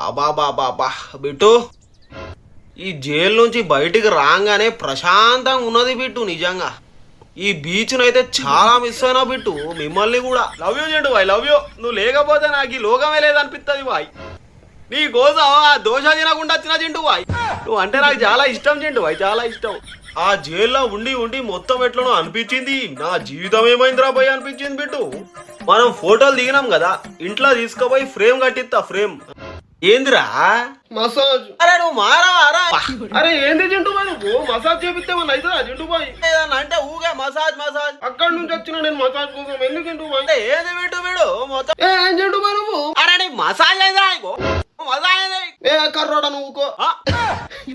అబాబాబాబా bit, ఈ jail నుంచి బయటికి రాగానే ప్రశాంతంగా ఉన్నది బిట్టు. నిజంగా ఈ బీచ్ అయితే చాలా మిస్ అయినా బిట్టు, మిమ్మల్ని కూడా. Love you Chintu bhai, love you. నువ్వు లేకపోతే నాకు ఈ లోకమే లేదనిపిస్తుంది బాయ్. నీ కోసం ఆ దోశ తినకుండా వచ్చిన చింటూ బాయ్. నువ్వు అంటే నాకు చాలా ఇష్టం చింటూ బాయ్, చాలా ఇష్టం. ఆ జైల్లో ఉండి ఉండి మొత్తం ఎట్లనో అనిపించింది. నా జీవితం ఏమైందిరా బాయ్ అనిపించింది బిట్టు. మనం ఫోటోలు దిగినాం కదా, ఇంట్లో తీసుకుపోయి ఫ్రేమ్ కట్టిస్తా, ఫ్రేమ్. ఏందిరా మసాజ్? అరే నువ్వు మారా. అరే ఏంది చింటూ బాయ్, నువ్వు మసాజ్ చేపిస్తే మన అయితే చింటూ బాయ్ ఏదన్నా అంటే ఊగే మసాజ్ మసాజ్. అక్కడి నుంచి వచ్చిన నేను మసాజ్ కోసం. ఎందుకు చింటూ బాయ్ అంటే ఏది బిట్టు వీడు మొత్తం ఏం చింటూ బాయ్ నువ్వు? అరే నీ మసాజ్ అయిందిరా, కర్రోడా నువ్వుకో.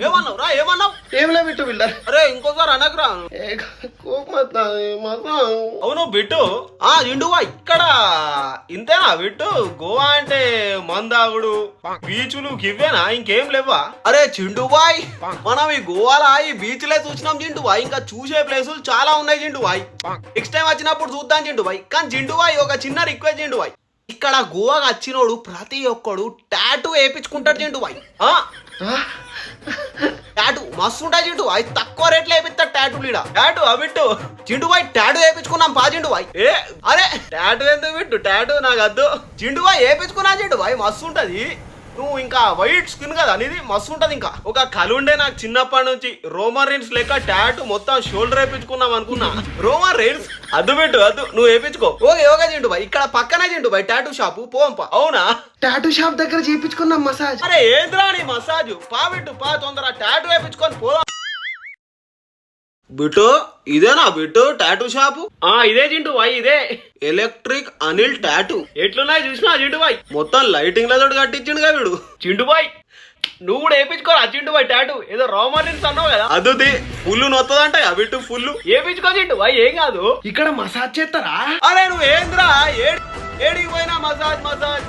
ఏమన్నావు రా, ఏమన్నావు? ఏంలే బిట్టు బిల్డర్. అరే ఇంకోసారి అనకురా. అవును బిట్టు. జిండువా ఇక్కడ ఇంతేనా బిట్టు? గోవా అంటే మందాగుడు, బీచ్లు గివ్వేనా, ఇంకేం లేవా? అరే చిండుబాయ్, మనం ఈ గోవాలో ఈ బీచ్లే చూసినాం జిండుబాయ్. ఇంకా చూసే ప్లేసులు చాలా ఉన్నాయి జిండుబాయ్. నెక్స్ట్ టైం వచ్చినప్పుడు చూద్దాం జిండుబాయ్. కానీ జిండుబాయ్ ఒక చిన్న రిక్వెస్ట్ జిండుబాయ్, ఇక్కడ గోవాకి వచ్చినోడు ప్రతి ఒక్కడు టాటూ వేయించుకుంటాడు చింటూ బాయ్. టాటూ మస్తు ఉంటాయి చింటూ బాయ్, తక్కువ రేట్లో వేపిస్తాడు టాటూ లీడ. టాటూ అవిట్టు చింటూ బాయ్, టాటూ వేయించుకున్నాం పా చింటూ బాయ్. అరే టాటూ ఎందుకు బిట్టు, టాటూ నాకు వద్దు. చింటూ బాయ్ వేయించుకున్నా చింటూ బాయ్, మస్తు ఉంటది. నువ్వు ఇంకా వైట్ స్కిన్ కదా అనేది, మస్తు ఉంటది. ఇంకా ఒక కలుండే నాకు చిన్నప్పటి నుంచి రోమన్ రైన్స్ లెక్క టాటూ మొత్తం షోల్డర్ వేయించుకున్నాం అనుకున్నా. రోమన్ రైన్స్ అద్దు పెట్టు, అద్దు నువ్వు వేయించుకో. ఓకే ఓకే చింటూ బాయ్, ఇక్కడ పక్కనే చింటూ బాయ్ టాటూ షాపు, పోంపా. అవునా, టాటూ షాప్ దగ్గర చేయించుకున్నాం మసాజ్. అరే ఏంద్రా నీ మసాజ్, పా బిట్టు పా, తొందర టాటూ వేయించుకొని పోదాం. బిట్టు ఇదేనా బిట్టు టాటూ షాపు? ఇదే చింటూ బాయ్, ఇదే ఎలక్ట్రిక్ అనిల్ టాటూ. ఎట్లున్నాయి చూసినా చింటూ బాయ్, మొత్తం లైటింగ్ లతో కట్టించిండుగా వీడు. చింటూ బాయ్ నువ్వు కూడా వేయించుకోరా చింటూ బాయ్ టాటూ. ఏదో రోమన్స్ అన్నావు కదా, అదుది ఫుల్ నొత్తదంట బిట్టు, ఫుల్ వేయించుకో చింటూ బాయ్, ఏం కాదు. ఇక్కడ మసాజ్ చేస్తారా? అరే నువ్వు ఏంద్రా ఏడికి పోయినా మసాజ్ మసాజ్.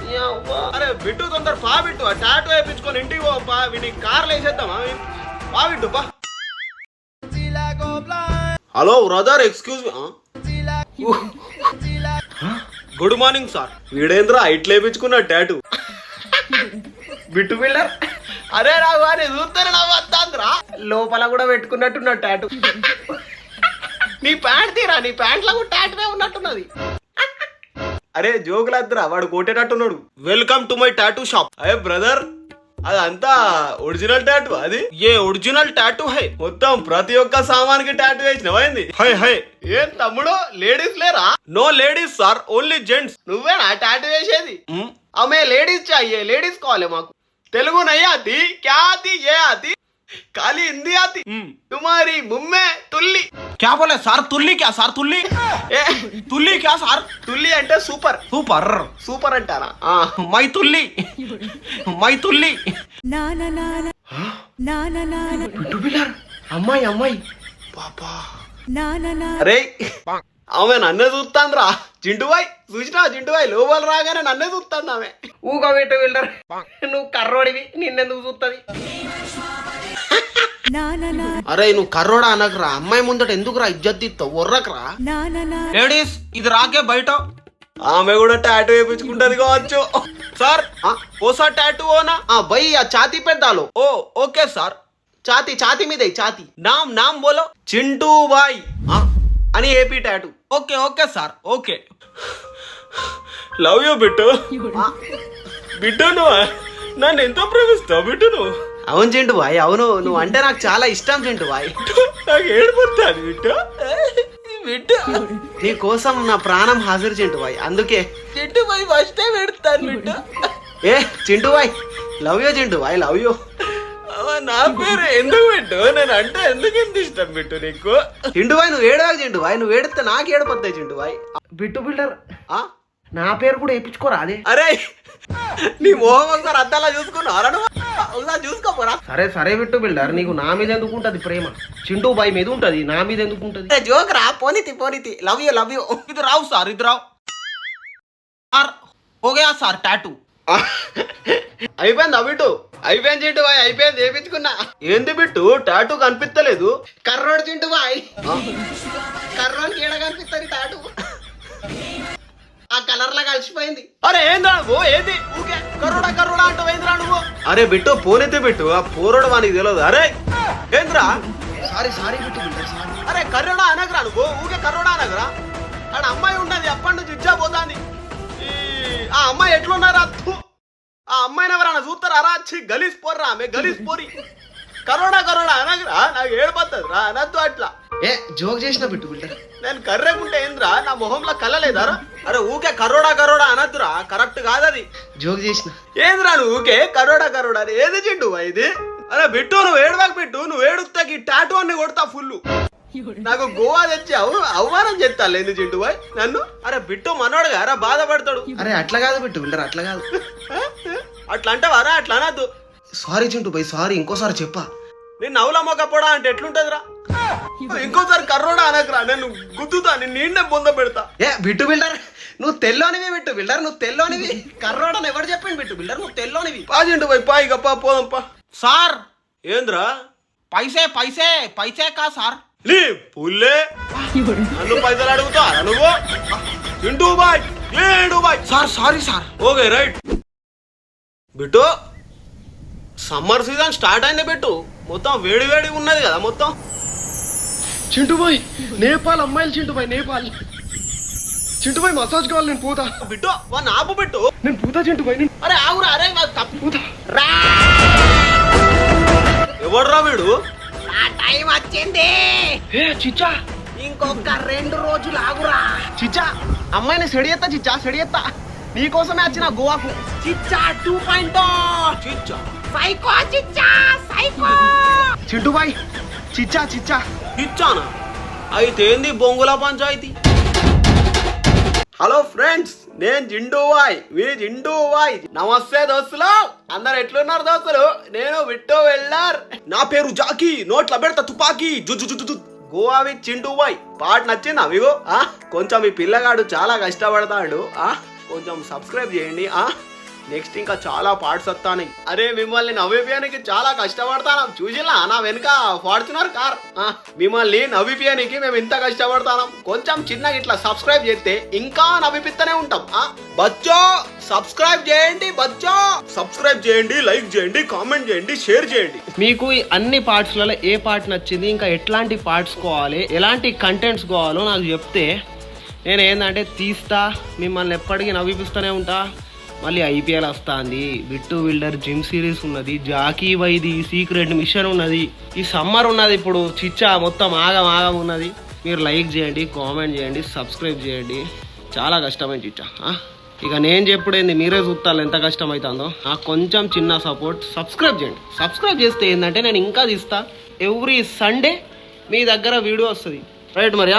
అరే బిట్టు తొందర పా బిట్టు, ఆ టాటూ వేయించుకొని ఇంటికి పా. వీడికి కార్లు వేసేద్దామా? పా బిట్టు పా. Hello brother, excuse me. Good morning sir. వీడేంద్రా ఇట్లా వేయించుకున్నా టాటూ. బిట్టు బిల్డర్, అరే రావు అని చూస్తాను నవ్వుతాంద్రా, లోపల కూడా పెట్టుకున్నట్టున్నా టాటూ. నీ ప్యాంట్ తీరా, నీ ప్యాంట్ లో కూడా టాటూనే ఉన్నట్టున్నది. అరే జోకులద్దురా, వాడు కొట్టేటట్టున్నాడు. Welcome to my tattoo shop. అరే బ్రదర్, అదంతా ఒరిజినల్ టాటూ. అది ఏ ఒరిజినల్ టాటూ హై, మొత్తం ప్రతి ఒక్క సామాన్కి టాటూ వేసినవైంది. హై హై ఏం తమ్ముడు, లేడీస్ లేరా? No ladies sir, only gents. నువ్వేనా టాటూ వేసేది? ఆమె లేడీస్ చాహియే, లేడీస్ కావాలి మాకు. తెలుగు నై ఆతి, క్యా ఆతి, ఏ ఆతి, ఖాళీ హిందీ ఆతి. తుమారి ముమ్మే తుల్లి. క్యా బోలే సార్? తుల్లి క్యా సార్? తుల్లి తుల్లి క్యా సార్? తుల్లి అంటే సూపర్. సూపర్ సూపర్ అంటారా? మై తుల్లి, మై తుల్లి. అమ్మాయి అమ్మాయి పాపా. అరే ఆమె నన్నే చూస్తాంద్రా చింటూ బాయ్. చూసినా చింటూ బాయ్, లోపల రాగానే నన్నే చూస్తాంది ఆమె. ఊగా పెట్టు బిల్డర్, నువ్వు కర్రోడివి, నిన్నెందుకు చూస్తుంది? అరే నువ్వు కర్రోడా అనకరా, అమ్మాయి ముందట ఎందుకురా ఇజ్జత్ ఇస్తావు, ఒర్రకరా. లేడీస్ ఇది రాకే బయట. ఆమె కూడా టాటూ వేయించుకుంటది కావచ్చు. సార్ ఓసా టాటూ ఓనా? భయ్ ఆ ఛాతీ పెద్దాలో. ఓ ఓకే సార్, ఛాతీ ఛాతీ మీద ఛాతీ. నామ్ నామ్ బోలో. చింటూ బాయ్ అని AP tattoo. Okay okay sir, okay. Love you Bittu. Bittu నువ్వు నన్ను ఎంతో ప్రేమిస్తావు బిట్టు నువ్వు. అవును చింటూ బాయ్, అవును నువ్వు అంటే నాకు చాలా ఇష్టం చింటూ బాయ్. నాకు ఏడిపోతాను బిట్టు. బిట్టు నీ కోసం నా ప్రాణం హాజరు చింటూ బాయ్, అందుకే చింటూ బాయ్ ఫస్ట్ టైం పెడతాను బిట్టు. ఏ Chintu bhai, love you Chintu bhai, love you. నా పేరు ఎందుకు బిట్టు, నేను అంటే ఎందుకు ఎంత ఇష్టం బిట్టు నీకు? చింటూ బాయ్ నువ్వు ఏడవాకు చింటూ బాయ్, నువ్వు ఏడితే నాకు ఏడిపోతాయి చింటూ బాయ్. బిట్టు బిల్డర్ నా పేరు కూడా వేయించుకోరా? అదే అరే నీ మోహం ఒకసారి అద్దాలా చూసుకున్నారా? ఒకసారి చూసుకోపోరా. సరే సరే బిట్టు బిల్డర్, నీకు నా మీద ఎందుకు ఉంటది ప్రేమ? చింటూ బాయ్ మీద ఉంటది, నా మీద ఎందుకు ఉంటది? జోక్ రా, పోనీతి పోనీతి. Love you love you. ఇది రావు సార్, ఇది Rao sir. Okay sir tattoo అయిపోయింది. బిట్టు అయిపోయింది చింటూ బాయ్, అయిపోయింది, వేయించుకున్నా. ఏంది బిట్టు టాటూ కనిపిస్తలేదు? కర్రోడు చింటూ బాయ్, కర్రోడికి ఏడ కనిపిస్తుంది టాటూ? ఆ కలర్ లా కలిసిపోయింది. అరే ఏంద్రా నువ్వు, ఏంది ఊకే కర్రోడా కర్రోడా అంటావు, ఏంద్రా నువ్వు? అరే బిట్టు పోనైతే పెట్టు ఆ పోరోడు వానికి తెలియదు. అరే ఏంద్రా సారీ బిట్టు బిల్డర్ సారీ. అరే కర్రోడా అనగరా నువ్వు ఊకే కర్రోడా అనగరా. ఆడ అమ్మాయి ఉన్నది అప్పటి నుంచి ఇచ్చా పోతాంది. ఆ అమ్మాయి ఎట్లున్నారా? ఆ అమ్మాయిని ఎవరన్నా చూస్తారా? వచ్చి గలీజ్ పోర్రా ఆమె గలీజ్ పోరి. కరోడా అనగరా నాకు ఏడుపడుతుంది రా అనద్దు అట్లా. ఏ జోక్ చేసిన బిట్టు బిల్డర్ నేను కర్రేకుంటే ఏంద్రా నా మొహంలో కళ్ళలేదారా? అరే ఊకే కరోడా అనద్దురా కరెక్ట్ కాదది. జోక్ చేసిన ఏంద్రా నువ్వు ఊకే కరోడా అని ఏది చిండు ఇది? అరే బిట్టు నువ్వు ఏడవాక బిట్టు నువ్వు ఏడుస్తాకి టాటూ అన్ని కొడతా ఫుల్. నాకు గోవా తెచ్చి అవమానం చేస్తాను లేదు చింటు బాయ్ నన్ను. అరే బిట్టు మనోడు గారా బాధపడతాడు. అరే అట్లా కాదు బిట్టు బిల్డర్ అట్లా కాదు. అట్లా అంటావారా? అట్లా అనద్దు. సారీ చింటు బాయ్ సారీ ఇంకోసారి చెప్పా. నేను నవ్వుల మొక్కపోడా అంటే ఎట్లుంటదిరా? ఇంకోసారి కర్రోడా అనకరా నేను గుద్దుతా నిన్నే బొంద పెడతా. ఏ బిట్టు బిల్డర్ నువ్వు తెల్లోనివి బిట్టు బిల్డర్ నువ్వు తెల్లోనివి. కర్రోడని ఎవరు చెప్పండి బిట్టు బిల్డర్ నువ్వు తెల్లోనివి. పాజింటు పోయి పా ఇక పోదంపా. సార్ ఏంద్రా? పైసే కా సార్ లీ పుల్లే నన్ను పైసలు అడుగుతారా నువ్వు? Chintu bhai sir sorry sir. Okay right Bittu summer season start అయింది బిట్టు. మొత్తం వేడి ఉన్నది కదా మొత్తం. చింటుబాయ్ నేపాల్ అమ్మాయిలు చింటుబాయ్ నేపాల్. చింటుబాయ్ మసాజ్ కావాలి నేను పూతా. బిట్టు వన్ ఆపు బిట్టు నేను పూతా చింటుబాయ్. అరే ఆగురా అరే పూతా. ఎవడ్రా వీడు? టైం వచ్చింది. చిచ్చా ఇంకొక 2 రోజులు ఆగురా. చిచ్చా అమ్మాయిని సెడియత్తా చిచ్చా సెడియత్తా నీకోసమే వచ్చిన గోవాకు. చిచ్చా 2.0 చిచ్చా సైకో చిచ్చా సైకో. చింటుబాయ్ చిచ్చానా అయితే ఏంది బొంగుల పంచాయతీ. హలో ఫ్రెండ్స్ నేను జిండూబాయ్ నమస్తే దోస్తులు అందరు ఎట్లున్నారు దోస్తులు? నేను విట్టో వెళ్ళార్. నా పేరు జాకీ నోట్ల పెడతా తుపాకీ జుజు గోవా విత్ చింటూబాయ్. పాట నచ్చిందా మీకు? కొంచెం ఈ పిల్లగాడు చాలా కష్టపడతాడు. కొంచెం సబ్స్క్రైబ్ చేయండి. నెక్స్ట్ ఇంకా చాలా పార్ట్స్ వస్తాయి. అరే మిమ్మల్ని నవ్విపియానికి చాలా కష్టపడతాను చూసిలా నా వెనుక ఫార్చునర్ కార్. మిమ్మల్ని నవ్విపియానికి మేము ఇంత కష్టపడతాం. కొంచెం చిన్నగా ఇట్లా సబ్స్క్రైబ్ చేస్తే ఇంకా నవ్విపిస్తూనే ఉంటాం. బచ్చో సబ్స్క్రైబ్ చేయండి లైక్ చేయండి కామెంట్ చేయండి షేర్ చేయండి. మీకు అన్ని పార్ట్స్లలో ఏ పార్ట్ నచ్చింది ఇంకా ఎట్లాంటి పార్ట్స్ కావాలి ఎలాంటి కంటెంట్స్ కావాలో నాకు చెప్తే నేను ఏంటంటే తీస్తా. మిమ్మల్ని ఎప్పటికీ నవ్విపిస్తూనే ఉంటా. మళ్ళీ ఐపీఎల్ వస్తుంది, బిట్టు బిల్డర్ జిమ్ సిరీస్ ఉన్నది, జాకీ వైది సీక్రెట్ మిషన్ ఉన్నది, ఈ సమ్మర్ ఉన్నది ఇప్పుడు చిచ్చా మొత్తం ఆగం ఉన్నది. మీరు లైక్ చేయండి కామెంట్ చేయండి సబ్స్క్రైబ్ చేయండి. చాలా కష్టమైన చిచ్చా. ఇక నేను చెప్పుడేంది మీరే చూస్తారు ఎంత కష్టమవుతుందో. కొంచెం చిన్న సబ్స్క్రైబ్ చేయండి. సబ్స్క్రైబ్ చేస్తే ఏంటంటే నేను ఇంకా తీస్తా. ఎవ్రీ సండే మీ దగ్గర వీడియో వస్తుంది రైట్ మరి.